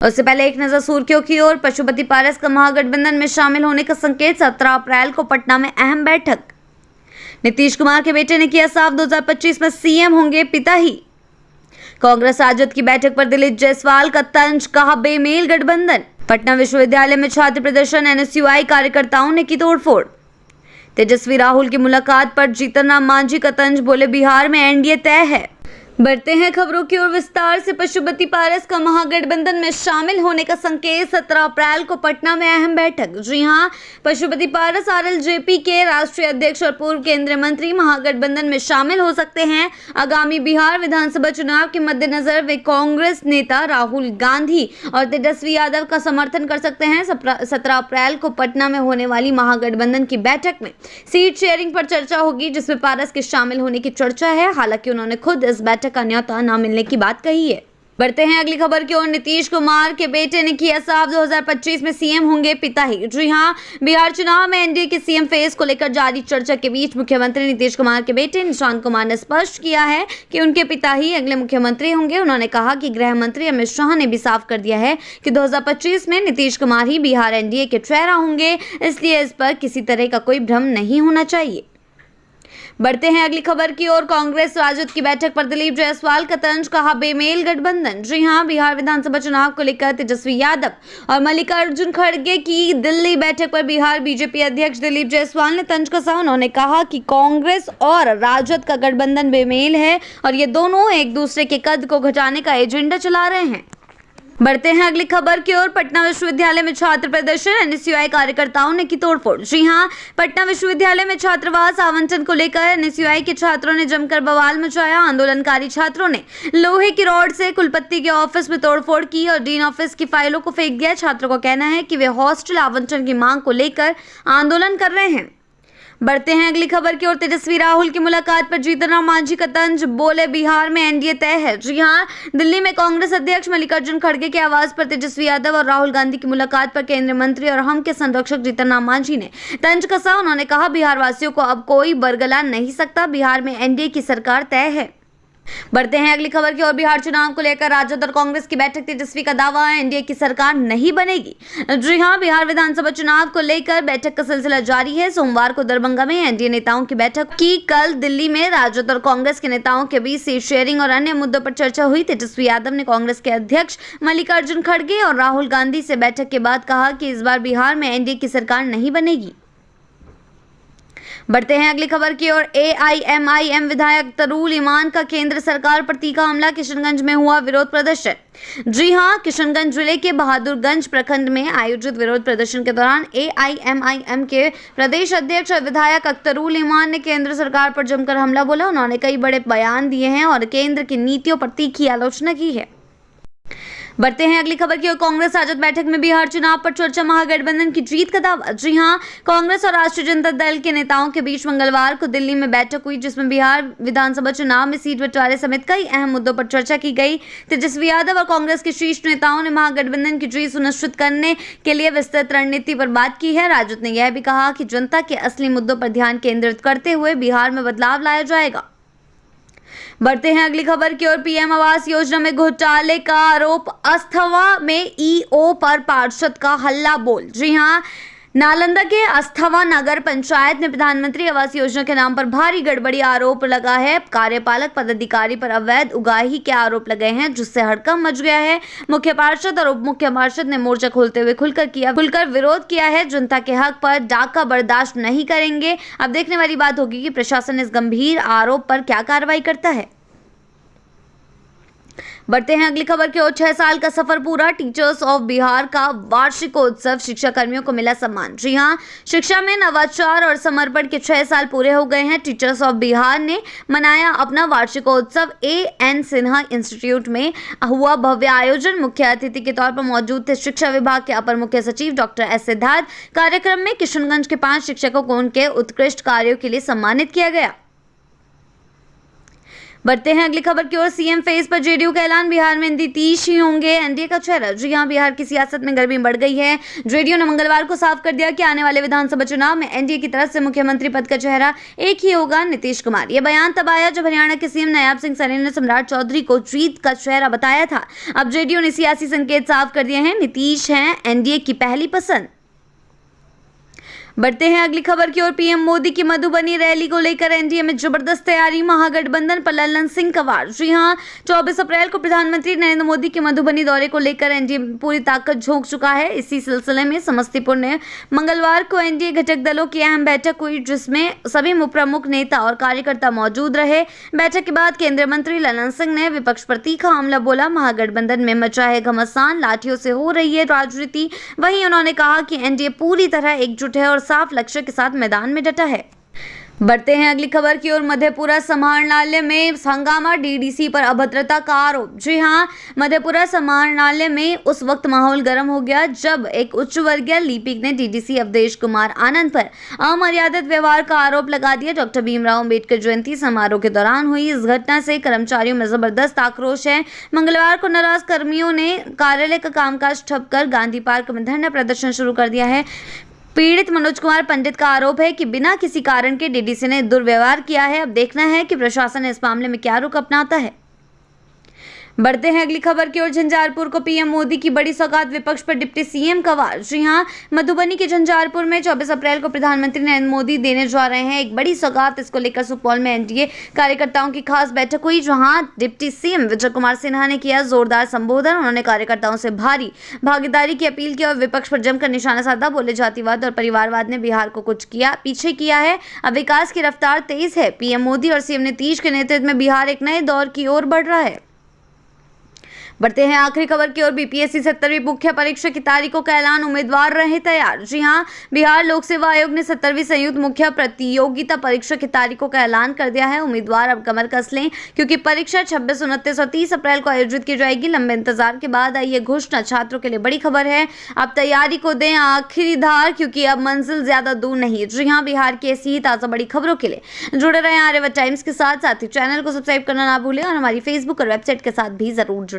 उससे पहले एक नजर सुर्खियों की ओर। पशुपति पारस का महागठबंधन में शामिल होने का संकेत। 17 अप्रैल को पटना में अहम बैठक। नीतीश कुमार के बेटे ने किया साफ, 2025 में सीएम होंगे पिता ही। कांग्रेस राजद की बैठक पर दिलीप जायसवाल का तंज, कहा बेमेल गठबंधन। पटना विश्वविद्यालय में छात्र प्रदर्शन, एनएसयूआई कार्यकर्ताओं ने की तोड़फोड़। तेजस्वी राहुल की मुलाकात पर जीतन राम मांझी का तंज, बोले बिहार में एनडीए तय है। बढ़ते हैं खबरों की ओर विस्तार से। पशुपति पारस का महागठबंधन में शामिल होने का संकेत। 17 अप्रैल को पटना में अहम बैठक। जी हां, पशुपति पारस आरएलजेपी के राष्ट्रीय अध्यक्ष और पूर्व केंद्रीय मंत्री महागठबंधन में शामिल हो सकते हैं। आगामी बिहार विधानसभा चुनाव के मद्देनजर वे कांग्रेस नेता राहुल गांधी और तेजस्वी यादव का समर्थन कर सकते हैं। 17 अप्रैल को पटना में होने वाली महागठबंधन की बैठक में सीट शेयरिंग पर चर्चा होगी, जिसमें पारस के शामिल होने की चर्चा है। हालांकि उन्होंने खुद इस बैठक का न्योता न मिलने की बात कही है। बढ़ते हैं अगली खबर की ओर। नीतीश कुमार के बेटे ने किया साफ, 2025 में सीएम होंगे पिता ही। जी हां, बिहार चुनाव में एनडीए के सीएम फेस को लेकर जारी चर्चा के बीच मुख्यमंत्री नीतीश कुमार के बेटे निशांत कुमार ने स्पष्ट किया है कि उनके पिता ही अगले मुख्यमंत्री होंगे। उन्होंने कहा कि गृह मंत्री अमित शाह ने भी साफ कर दिया है कि 2025 में नीतीश कुमार ही बिहार एनडीए के चेहरा होंगे, इसलिए इस पर किसी तरह का कोई भ्रम नहीं होना चाहिए। बढ़ते हैं अगली खबर की ओर। कांग्रेस राजद की बैठक पर दिलीप जायसवाल का तंज, कहा बेमेल गठबंधन। जी हां, बिहार विधानसभा चुनाव को लेकर तेजस्वी यादव और मल्लिकार्जुन खड़गे की दिल्ली बैठक पर बिहार बीजेपी अध्यक्ष दिलीप जायसवाल ने तंज कसा। उन्होंने कहा कि कांग्रेस और राजद का गठबंधन बेमेल है और ये दोनों एक दूसरे के कद को घटाने का एजेंडा चला रहे हैं। बढ़ते हैं अगली खबर की ओर। पटना विश्वविद्यालय में छात्र प्रदर्शन, एनएसयूआई कार्यकर्ताओं ने की तोड़फोड़। जी हां, पटना विश्वविद्यालय में छात्रावास आवंटन को लेकर एनएसयूआई के छात्रों ने जमकर बवाल मचाया। आंदोलनकारी छात्रों ने लोहे की रॉड से कुलपति के ऑफिस में तोड़फोड़ की और डीन ऑफिस की फाइलों को फेंक दिया। छात्रों का कहना है कि वे हॉस्टल आवंटन की मांग को लेकर आंदोलन कर रहे हैं। बढ़ते हैं अगली खबर की ओर। तेजस्वी राहुल की मुलाकात पर जीतन राम मांझी का तंज, बोले बिहार में एनडीए तय है। जी हां, दिल्ली में कांग्रेस अध्यक्ष मल्लिकार्जुन खड़गे के आवास पर तेजस्वी यादव और राहुल गांधी की मुलाकात पर केंद्रीय मंत्री और हम के संरक्षक जीतन राम मांझी ने तंज कसा। उन्होंने कहा बिहार वासियों को अब कोई बरगला नहीं सकता, बिहार में एनडीए की सरकार तय है। बढ़ते हैं अगली खबर की ओर। बिहार चुनाव को लेकर राजद और कांग्रेस की बैठक। तेजस्वी का दावा, एनडीए की सरकार नहीं बनेगी। जी हां, बिहार विधानसभा चुनाव को लेकर बैठक का सिलसिला जारी है। सोमवार को दरभंगा में एनडीए नेताओं की बैठक की। कल दिल्ली में राजद और कांग्रेस के नेताओं के बीच सीट शेयरिंग और अन्य मुद्दों पर चर्चा हुई। तेजस्वी यादव ने कांग्रेस के अध्यक्ष मल्लिकार्जुन खड़गे और राहुल गांधी से बैठक के बाद कहा कि इस बार बिहार में एनडीए की सरकार नहीं बनेगी। बढ़ते हैं अगली खबर की ओर। एआईएमआईएम विधायक तरूल ईमान का केंद्र सरकार पर तीखा हमला। किशनगंज में हुआ विरोध प्रदर्शन। जी हां, किशनगंज जिले के बहादुरगंज प्रखंड में आयोजित विरोध प्रदर्शन के दौरान एआईएमआईएम के प्रदेश अध्यक्ष और विधायक तरूल ईमान ने केंद्र सरकार पर जमकर हमला बोला। उन्होंने कई बड़े बयान दिए हैं और केंद्र की नीतियों पर तीखी आलोचना की है। बढ़ते हैं अगली खबर की ओर। कांग्रेस राजद बैठक में बिहार चुनाव पर चर्चा, महागठबंधन की जीत का दावा। जी हां, कांग्रेस और राष्ट्रीय जनता दल के नेताओं के बीच मंगलवार को दिल्ली में बैठक हुई, जिसमें बिहार विधानसभा चुनाव में सीट बंटवारे समेत कई अहम मुद्दों पर चर्चा की गई। तेजस्वी यादव और कांग्रेस के शीर्ष नेताओं ने महागठबंधन की जीत सुनिश्चित करने के लिए विस्तृत रणनीति पर बात की है। राजद ने यह भी कहा कि जनता के असली मुद्दों पर ध्यान केंद्रित करते हुए बिहार में बदलाव लाया जाएगा। बढ़ते हैं अगली खबर की ओर। पीएम आवास योजना में घोटाले का आरोप। अस्थवा में ईओ पर पार्षद का हल्ला बोल। जी हां, नालंदा के अस्थवा नगर पंचायत में प्रधानमंत्री आवास योजना के नाम पर भारी गड़बड़ी आरोप लगा है। कार्यपालक पदाधिकारी पर अवैध उगाही के आरोप लगे हैं, जिससे हड़कंप मच गया है। मुख्य पार्षद और उप मुख्य पार्षद ने मोर्चा खोलते हुए खुलकर विरोध किया है। जनता के हक पर डाका बर्दाश्त नहीं करेंगे। अब देखने वाली बात होगी कि प्रशासन इस गंभीर आरोप पर क्या कार्रवाई करता है। बढ़ते हैं अगली खबर की ओर। 6 साल का सफर पूरा। टीचर्स ऑफ बिहार का वार्षिकोत्सव, शिक्षा कर्मियों को मिला सम्मान। जी हां, शिक्षा में नवाचार और समर्पण के 6 साल पूरे हो गए हैं। टीचर्स ऑफ बिहार ने मनाया अपना वार्षिकोत्सव। एएन सिन्हा इंस्टीट्यूट में हुआ भव्य आयोजन। मुख्य अतिथि के तौर पर मौजूद थे शिक्षा विभाग के अपर मुख्य सचिव डॉक्टर एस सिद्धार्थ। कार्यक्रम में किशनगंज के 5 शिक्षकों को उनके उत्कृष्ट कार्यों के लिए सम्मानित किया गया। बढ़ते हैं अगली खबर की ओर। सीएम फेस पर जेडीयू का ऐलान, बिहार में नीतीश ही होंगे एनडीए का चेहरा। जी हां, बिहार की सियासत में गर्मी बढ़ गई है। जेडीयू ने मंगलवार को साफ कर दिया कि आने वाले विधानसभा चुनाव में एनडीए की तरफ से मुख्यमंत्री पद का चेहरा एक ही होगा, नीतीश कुमार। यह बयान तब आया जब हरियाणा के सीएम नायाब सिंह सैनी ने सम्राट चौधरी को जीत का चेहरा बताया था। अब जेडीयू ने सियासी संकेत साफ कर दिए हैं, नीतीश हैं एनडीए की पहली पसंद। बढ़ते हैं अगली खबर की ओर। पीएम मोदी की मधुबनी रैली को लेकर एनडीए में जबरदस्त तैयारी, महागठबंधन पर लल्लन सिंह का वार। जी हां, 24 अप्रैल को प्रधानमंत्री नरेंद्र मोदी के मधुबनी दौरे को लेकर एनडीए पूरी ताकत झोंक चुका है। इसी सिलसिले में समस्तीपुर में मंगलवार को एनडीए घटक दलों की अहम बैठक हुई, जिसमें सभी प्रमुख नेता और कार्यकर्ता मौजूद रहे। बैठक के बाद केंद्रीय मंत्री लल्लन सिंह ने विपक्ष पर तीखा हमला बोला। महागठबंधन में मचा है घमासान, लाठियों से हो रही है राजनीति। वहीं उन्होंने कहा कि एनडीए पूरी तरह एकजुट है और साफ लक्ष्य के साथ मैदान में डटा है। बढ़ते हैं अगली खबर की ओर। मधेपुरा समाहरणालय में हंगामा, डीडीसी पर अभद्रता का आरोप। जी हां, मधेपुरा समाहरणालय में उस वक्त माहौल गर्म हो गया जब एक उच्च वर्गीय लिपिक ने डीडीसी अवधेश कुमार आनंद पर अमर्यादित व्यवहार का आरोप लगा दिया। डॉक्टर भीमराव अंबेडकर जयंती समारोह के दौरान हुई इस घटना से कर्मचारियों में जबरदस्त आक्रोश है। मंगलवार को नाराज कर्मियों ने कार्यालय का कामकाज ठप कर गांधी पार्क में धरना प्रदर्शन शुरू कर दिया है। पीड़ित मनोज कुमार पंडित का आरोप है कि बिना किसी कारण के डीडीसी ने दुर्व्यवहार किया है। अब देखना है कि प्रशासन इस मामले में क्या रुख अपनाता है। बढ़ते हैं अगली खबर की ओर। झंझारपुर को पीएम मोदी की बड़ी सौगात, विपक्ष पर डिप्टी सीएम का वार। जी हां, मधुबनी के झंझारपुर में 24 अप्रैल को प्रधानमंत्री नरेंद्र मोदी देने जा रहे हैं एक बड़ी सौगात। इसको लेकर सुपौल में एनडीए कार्यकर्ताओं की खास बैठक हुई, जहां डिप्टी सीएम विजय कुमार सिन्हा ने किया जोरदार संबोधन। उन्होंने कार्यकर्ताओं से भारी भागीदारी की अपील की और विपक्ष पर जमकर निशाना साधा। बोले, जातिवाद और परिवारवाद ने बिहार को कुछ पीछे किया है, अब विकास की रफ्तार तेज है। पीएम मोदी और सीएम नीतीश के नेतृत्व में बिहार एक नए दौर की ओर बढ़ रहा है। बढ़ते हैं आखिरी खबर की ओर। बीपीएससी 70वीं मुख्य परीक्षा की तारीखों का ऐलान, उम्मीदवार रहे तैयार। जी हां, बिहार लोक सेवा आयोग ने 70वीं संयुक्त मुख्य प्रतियोगिता परीक्षा की तारीखों का ऐलान कर दिया है। उम्मीदवार अब कमर कस लें, क्योंकि परीक्षा 26, 29 और 30 अप्रैल को आयोजित की जाएगी। लंबे इंतजार के बाद आई ये घोषणा छात्रों के लिए बड़ी खबर है। अब तैयारी को दें आखिरी धार, क्योंकि अब मंजिल ज्यादा दूर नहीं। जी हां, बिहार की ऐसी ही ताजा बड़ी खबरों के लिए जुड़े रहें आर्यावर्त टाइम्स के साथ ही चैनल को सब्सक्राइब करना ना भूलें और हमारी फेसबुक और वेबसाइट के साथ भी जरूर जुड़ें।